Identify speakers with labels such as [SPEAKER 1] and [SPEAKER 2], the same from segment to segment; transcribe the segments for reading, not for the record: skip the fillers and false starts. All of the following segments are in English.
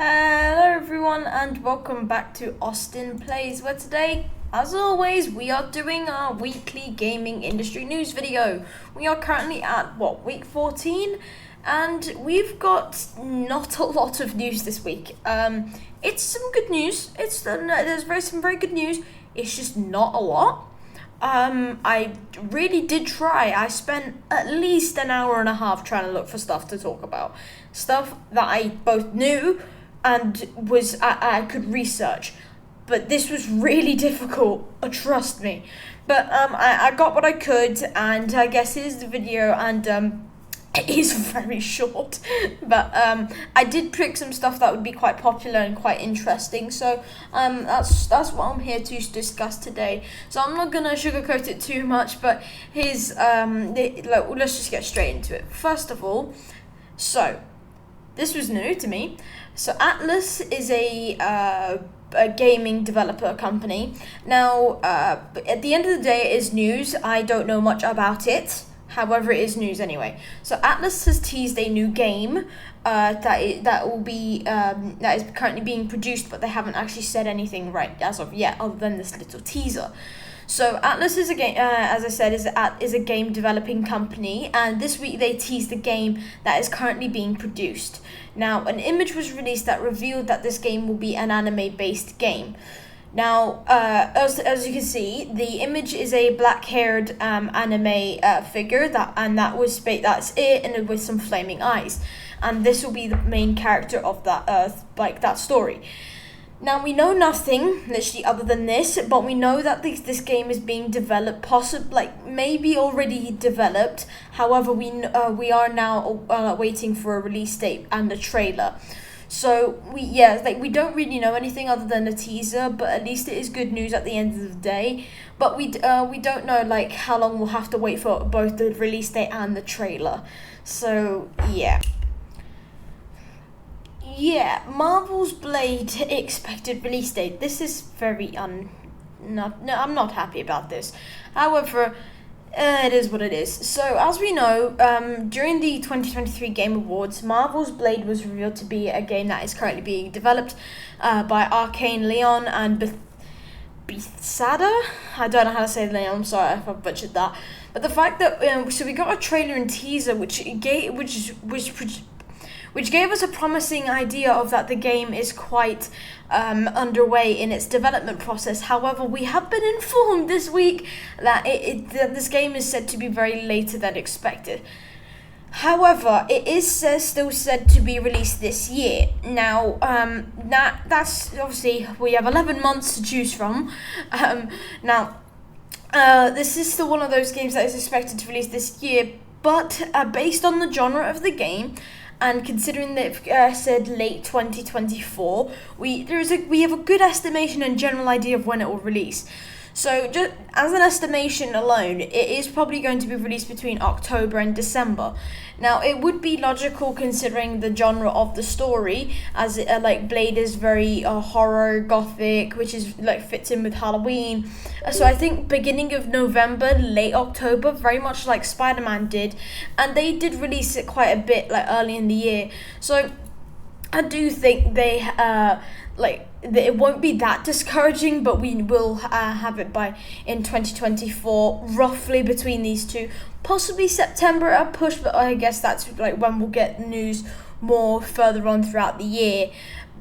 [SPEAKER 1] Hello everyone and welcome back to Austin Plays, where today, as always, we are doing our weekly gaming industry news video. We are currently at, week 14? And we've got not a lot of news this week. It's some good news. There's some very good news. It's just not a lot. I really did try. I spent at least an hour and a half trying to look for stuff to talk about. Stuff that I both knew and I could research. But this was really difficult, trust me. But I got what I could, and I guess here's the video, and it is very short, but I did pick some stuff that would be quite popular and quite interesting. So that's what I'm here to discuss today. So I'm not gonna sugarcoat it too much, but let's just get straight into it. First of all, so this was new to me. So Atlas is a gaming developer company. Now, at the end of the day, it is news. I don't know much about it. However, it is news anyway. So Atlas has teased a new game that is currently being produced, but they haven't actually said anything right as of yet, other than this little teaser. So Atlas is a game, as I said, is a game developing company, and this week they teased a game that is currently being produced. Now, an image was released that revealed that this game will be an anime-based game. Now, as you can see, the image is a black-haired anime figure that's it, and with some flaming eyes, and this will be the main character of that story. Now, we know nothing literally other than this, but we know that this game is being developed, maybe already developed. However, we are now waiting for a release date and a trailer. So we don't really know anything other than a teaser, but at least it is good news at the end of the day. But we don't know how long we'll have to wait for both the release date and the trailer. So Marvel's Blade expected release date. This is very I'm not happy about this. However, it is what it is. So, as we know, during the 2023 Game Awards, Marvel's Blade was revealed to be a game that is currently being developed by Arcane Leon and Bethesda. I don't know how to say the name. I'm sorry if I butchered that. But the fact that so we got a trailer and teaser which gave us a promising idea of that the game is quite underway in its development process. However, we have been informed this week that that this game is said to be very later than expected. However, it is still said to be released this year. Now, that's obviously, we have 11 months to choose from. This is still one of those games that is expected to release this year, but based on the genre of the game, and considering that it said late 2024, we have a good estimation and general idea of when it will release. So just as an estimation alone, it is probably going to be released between October and December. Now, it would be logical considering the genre of the story, as Blade is very horror, gothic, which is fits in with Halloween. So I think beginning of November, late October, very much like Spider-Man did, and they did release it quite a bit early in the year. So I do think it won't be that discouraging, but we will have it in 2024, roughly between these two, possibly September at a push, but I guess that's when we'll get news more further on throughout the year.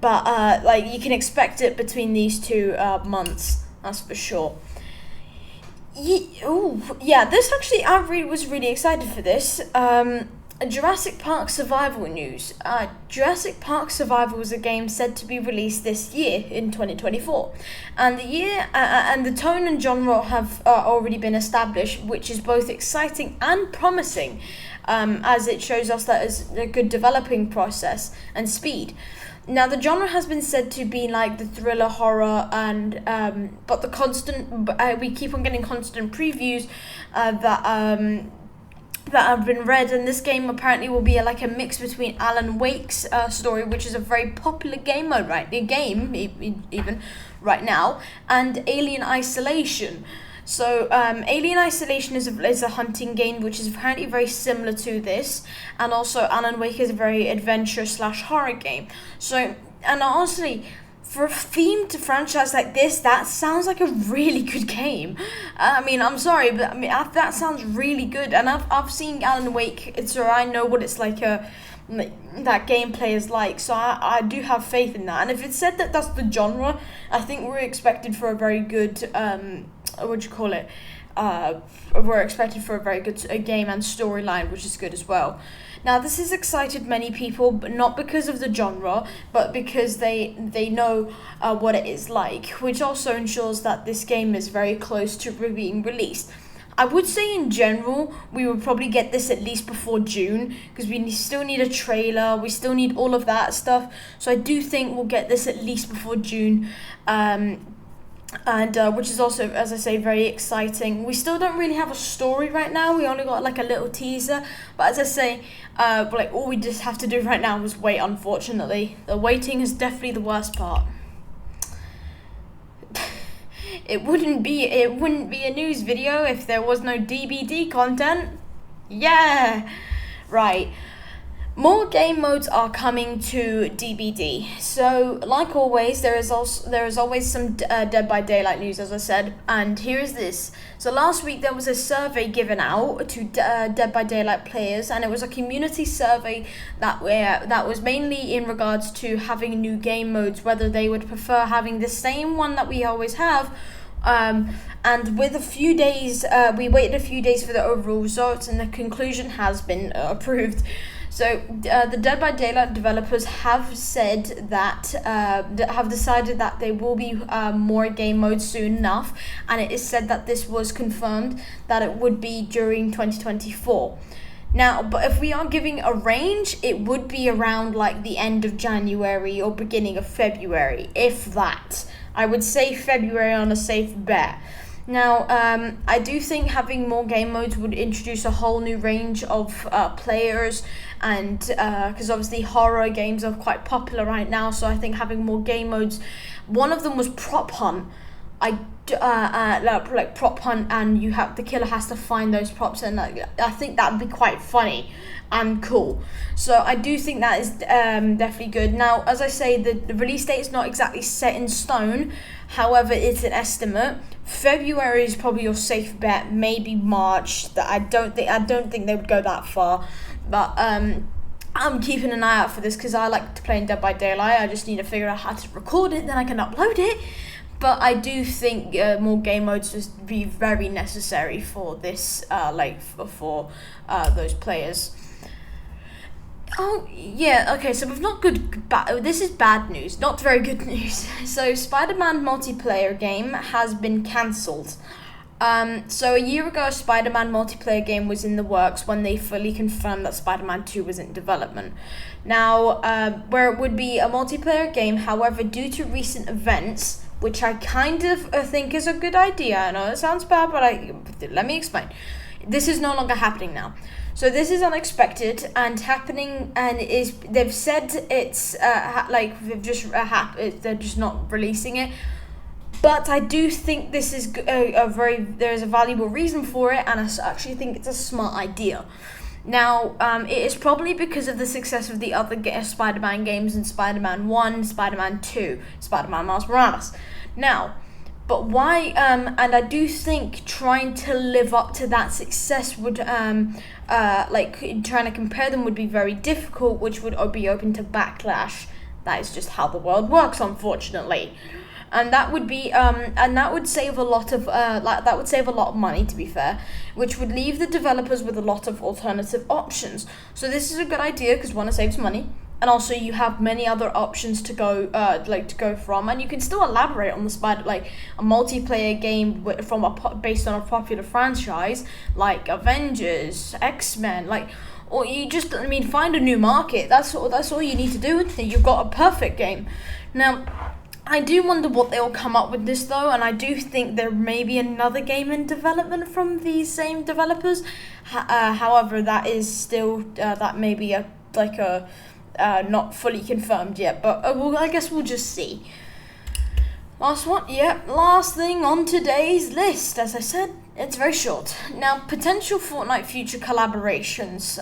[SPEAKER 1] But you can expect it between these two months, that's for sure. This actually, I was really excited for this. Jurassic Park Survival news. Jurassic Park Survival was a game said to be released this year in 2024, and the year and the tone and genre have already been established, which is both exciting and promising, as it shows us that it's a good developing process and speed. Now, the genre has been said to be the thriller horror, and but we keep on getting constant previews that have been read, and this game apparently will be a mix between Alan Wake's story, which is a very popular game even right now, and Alien Isolation. So Alien Isolation is a hunting game, which is apparently very similar to this, and also Alan Wake is a very adventure/horror game. So and honestly, for a themed franchise like this, that sounds like a really good game. I mean, I'm sorry, but I mean that sounds really good, and I've seen Alan Wake, so I know what it's like. That gameplay is like, so I do have faith in that. And if it's said that that's the genre, I think we're expected for a very good what do you call it? We're expected for a very good game and storyline, which is good as well. Now, this has excited many people, but not because of the genre, but because they know what it is like, which also ensures that this game is very close to being released. I would say in general, we will probably get this at least before June, because we still need a trailer, we still need all of that stuff. So I do think we'll get this at least before June. And which is also, as I say, very exciting. We still don't really have a story right now. We only got like a little teaser. But as I say, like all we just have to do right now is wait. Unfortunately, the waiting is definitely the worst part. It wouldn't be a news video if there was no DBD content. Yeah, right. More game modes are coming to DBD. So, like always, there is always some Dead by Daylight news, as I said. And here is this. So last week there was a survey given out to Dead by Daylight players, and it was a community survey that was mainly in regards to having new game modes, whether they would prefer having the same one that we always have. And with a few days, we waited a few days for the overall results, and the conclusion has been approved. So the Dead by Daylight developers have said that have decided that there will be more game modes soon enough, and it is said that this was confirmed that it would be during 2024. Now, but if we are giving a range, it would be around like the end of January or beginning of February, if that. I would say February on a safe bet. Now, I do think having more game modes would introduce a whole new range of players, and because obviously horror games are quite popular right now, so I think having more game modes. One of them was prop hunt. Like prop hunt, and the killer has to find those props, and I think that would be quite funny and cool. So I do think that is definitely good. Now, as I say, the release date is not exactly set in stone. However, it's an estimate. February is probably your safe bet. Maybe March. That I don't think they would go that far. But I'm keeping an eye out for this because I like to play in Dead by Daylight. I just need to figure out how to record it, then I can upload it. But I do think more game modes just be very necessary for this, for those players. Oh, yeah, okay, so we've not this is bad news, not very good news. So, Spider-Man multiplayer game has been cancelled. So a year ago, a Spider-Man multiplayer game was in the works when they fully confirmed that Spider-Man 2 was in development. Now, where it would be a multiplayer game, however, due to recent events, which I kind of think is a good idea. I know it sounds bad, but let me explain. This is no longer happening now. So this is unexpected and happening, and they've said it's they're just not releasing it. But I do think this is there's a valuable reason for it, and I actually think it's a smart idea. Now, it is probably because of the success of the other Spider-Man games in Spider-Man 1, Spider-Man 2, Spider-Man Miles Morales. Now, but why, and I do think trying to live up to that success would, trying to compare them would be very difficult, which would be open to backlash. That is just how the world works, unfortunately. And that would be, and that would save a lot of, money, to be fair, which would leave the developers with a lot of alternative options. So this is a good idea because one, it saves money, and also you have many other options to go from, and you can still elaborate on a multiplayer game based on a popular franchise like Avengers, X-Men, or you just, find a new market. That's all you need to do. You've got a perfect game. Now, I do wonder what they'll come up with this though, and I do think there may be another game in development from these same developers. However, that is still that may be not fully confirmed yet, but I guess we'll just see. Last one, yep, last thing on today's list. As I said, it's very short. Now, potential Fortnite future collaborations.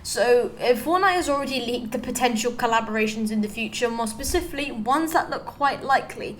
[SPEAKER 1] So Fortnite has already leaked the potential collaborations in the future, more specifically, ones that look quite likely.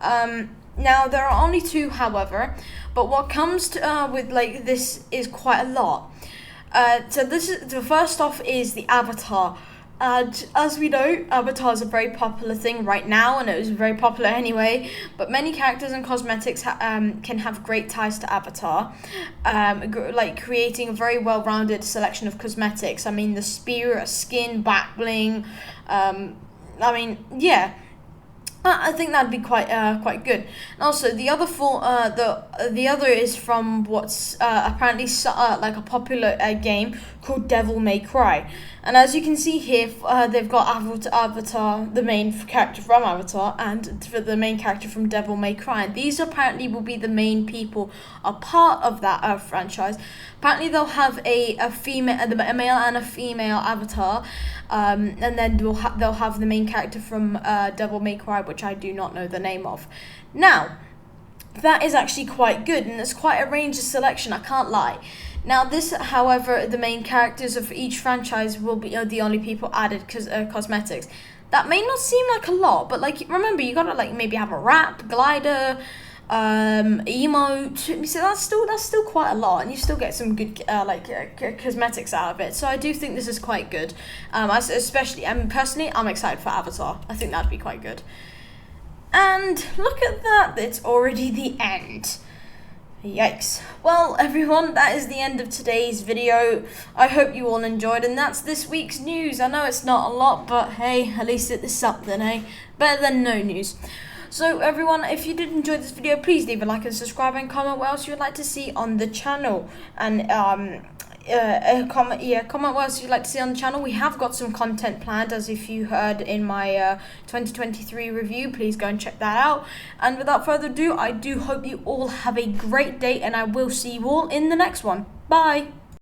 [SPEAKER 1] Now, there are only two, however, but what comes to, with like this is quite a lot. So this is the first off is the avatar. And as we know, Avatar is a very popular thing right now, and it was very popular anyway. But many characters and cosmetics can have great ties to Avatar, like creating a very well-rounded selection of cosmetics. I mean, the spear, skin, back bling. Yeah. I think that'd be quite good. And also, the other the other is from what's apparently like a popular game called Devil May Cry. And as you can see here, they've got Avatar, the main character from Avatar, and for the main character from Devil May Cry. And these apparently will be the main people a part of that franchise. Apparently, they'll have a male and a female Avatar, and then they'll have the main character from Devil May Cry, which I do not know the name of. Now, that is actually quite good, and it's quite a range of selection, I can't lie. Now, this, however, the main characters of each franchise will be the only people added cosmetics. That may not seem like a lot, but like remember, you gotta like maybe have a wrap, glider, emote. So that's still quite a lot, and you still get some good cosmetics out of it. So I do think this is quite good. Personally, I'm excited for Avatar. I think that'd be quite good. And look at that, it's already the end. Yikes. Well, everyone, that is the end of today's video. I hope you all enjoyed, and that's this week's news. I know it's not a lot, but hey, at least it is something, eh? Better than no news. So, everyone, if you did enjoy this video, please leave a like and subscribe, and comment what else you would like to see on the channel. And comment what else you'd like to see on the channel. We have got some content planned, as if you heard in my 2023 review. Please go and check that out. And without further ado, I do hope you all have a great day, and I will see you all in the next one. Bye.